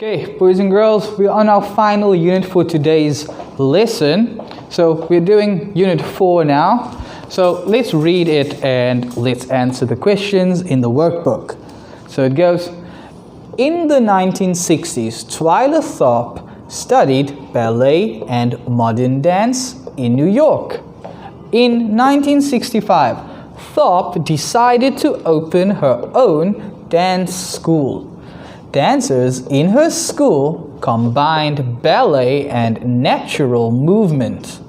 Okay, boys and girls, we are on our final unit for today's lesson. So we're doing unit 4 now. So let's read it and let's answer the questions in the workbook. So it goes, in the 1960s, Twyla Tharp studied ballet and modern dance in New York. In 1965, Tharp decided to open her own dance school. Dancers in her school combined ballet and natural movement.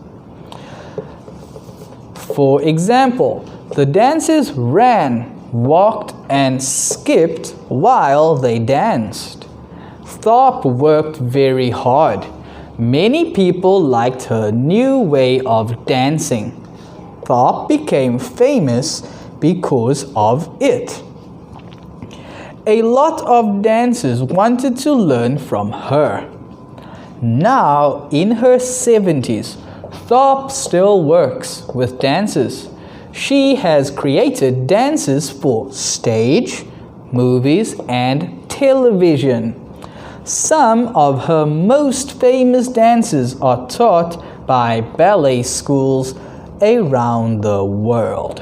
For example, the dancers ran, walked, and skipped while they danced. Tharp worked very hard. Many people liked her new way of dancing. Tharp became famous because of it. A lot of dancers wanted to learn from her. Now, in her 70s, Tharp still works with dancers. She has created dances for stage, movies, and television. Some of her most famous dances are taught by ballet schools around the world.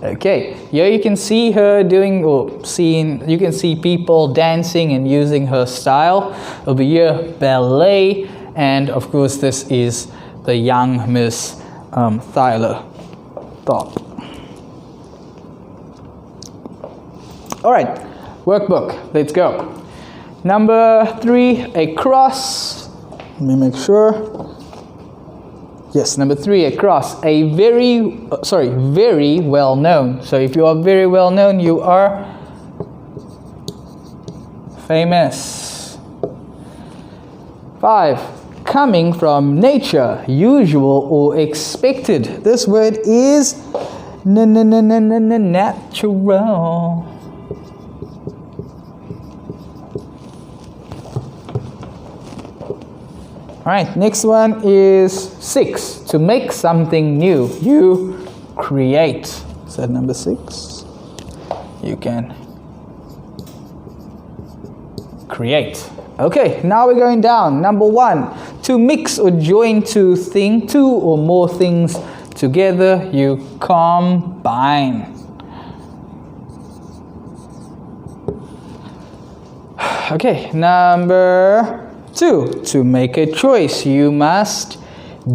Okay, here you can see her doing, you can see people dancing and using her style. Over here, ballet, and of course this is the young Miss Twyla Tharp. Alright, workbook, let's go. Number 3, a cross. Let me make sure. Yes, number 3, a cross. A very well known. So if you are very well known, you are famous. 5, coming from nature, usual or expected. This word is natural. Alright, next one is 6. To make something new, you create. Is that number 6? You can create. Okay, now we're going down. Number 1. To mix or join two or more things together, you combine. Okay, number 2. To make a choice, you must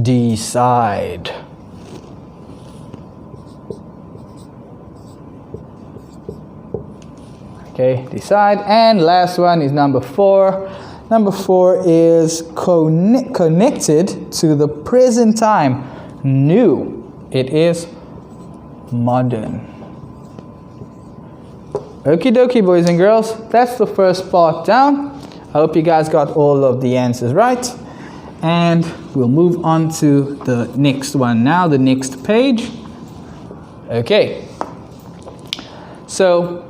decide. Okay, decide. And last one is number 4. Number 4 is connected to the present time. New. It is modern. Okie dokie, boys and girls. That's the first part down. I hope you guys got all of the answers right. And we'll move on to the next one now, the next page. Okay. So,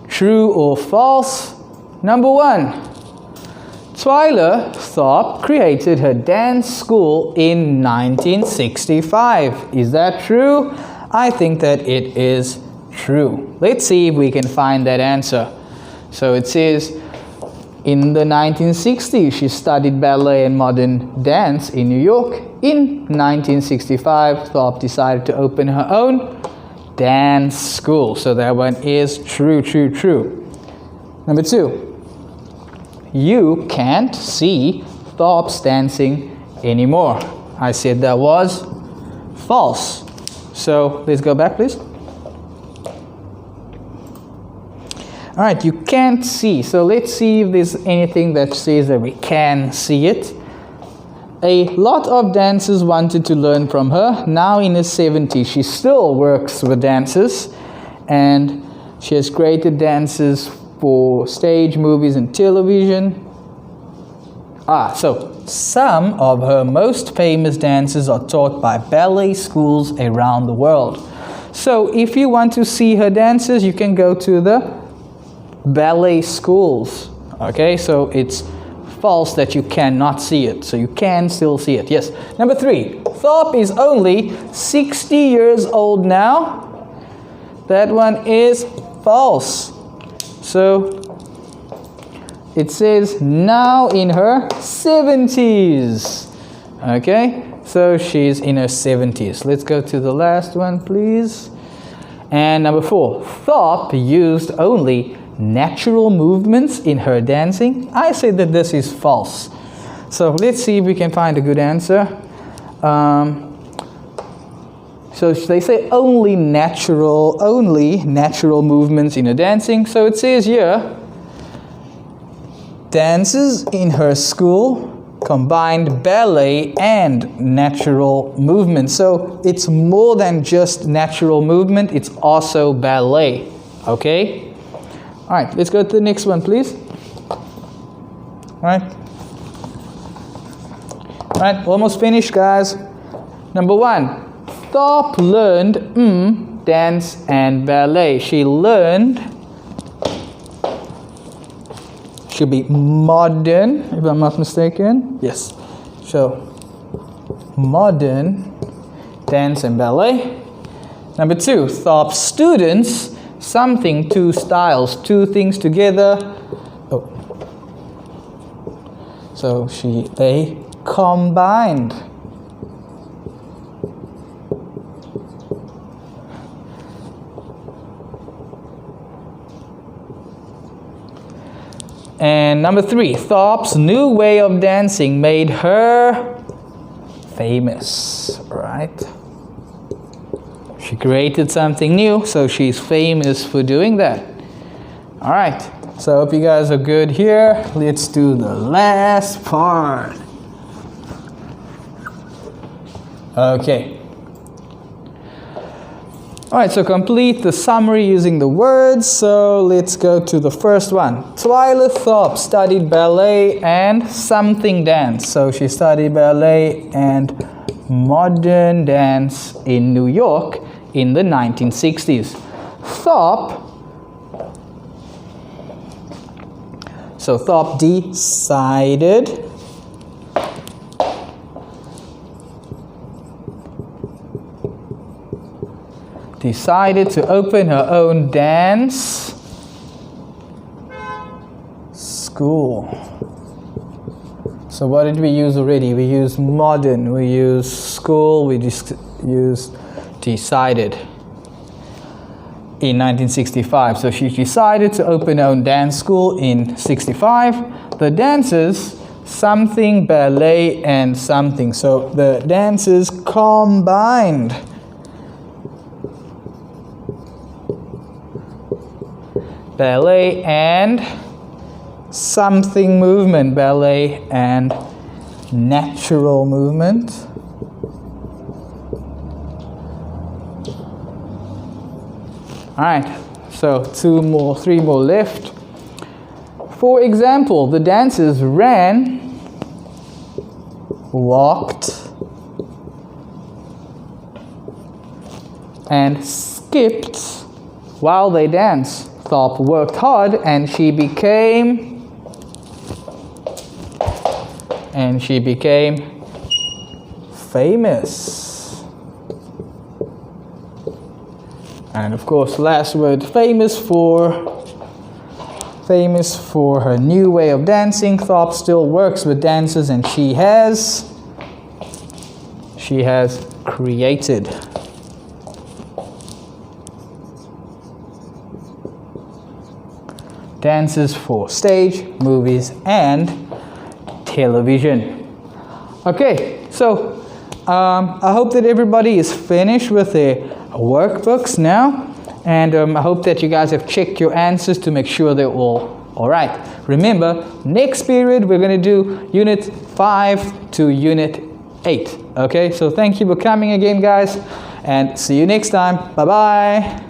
true or false? Number 1. Twyla Tharp created her dance school in 1965. Is that true? I think that it is true. Let's see if we can find that answer. So it says, in the 1960s, she studied ballet and modern dance in New York. In 1965, Tharp decided to open her own dance school. So that one is true. Number 2. You can't see Tharp's dancing anymore. I said that was false. So let's go back, please. Alright, you can't see. So let's see if there's anything that says that we can see it. A lot of dancers wanted to learn from her. Now in her 70s, she still works with dancers. And she has created dances for stage, movies, and television. So some of her most famous dances are taught by ballet schools around the world. So if you want to see her dances, you can go to the ballet schools. Okay, so it's false that you cannot see it. So you can still see it. Yes. Number 3. Tharp is only 60 years old now. That one is false. So it says now in her 70s. Okay, so she's in her 70s. Let's go to the last one, please. And number 4, Thorpe used only natural movements in her dancing. I say that this is false. So let's see if we can find a good answer. So they say only natural movements in her dancing. So it says here, dances in her school combined ballet and natural movement. So it's more than just natural movement, it's also ballet. Okay? All right, let's go to the next one, please. All right, almost finished, guys. Number 1, Thorpe learned dance and ballet. She learned, should be modern, if I'm not mistaken. Yes. So, modern dance and ballet. Number 2, Thorpe's students, something, 2 styles, 2 things together. Oh. So, they combined. And number 3, Thorpe's new way of dancing made her famous, right? She created something new, so she's famous for doing that. All right, so I hope you guys are good here. Let's do the last part. Okay. Alright, so complete the summary using the words. So let's go to the first one. Twyla Thorpe studied ballet and something dance. So she studied ballet and modern dance in New York in the 1960s. Thorpe decided to open her own dance school. So what did we use already? We used modern, we used school, we just used decided in 1965. So she decided to open her own dance school in 65. The dances, something, ballet, and something. So the dances combined. Ballet and something movement, ballet and natural movement. All right, so 3 more left. For example, the dancers ran, walked, and skipped while they danced. Thorpe worked hard and she became famous. And of course, last word, famous for her new way of dancing. Thorpe still works with dancers and she has created. Dances for stage, movies, and television. Okay, so I hope that everybody is finished with their workbooks now, and I hope that you guys have checked your answers to make sure they're all right. Remember, next period we're going to do Unit 5 to Unit 8. Okay, so thank you for coming again, guys, and see you next time. Bye-bye.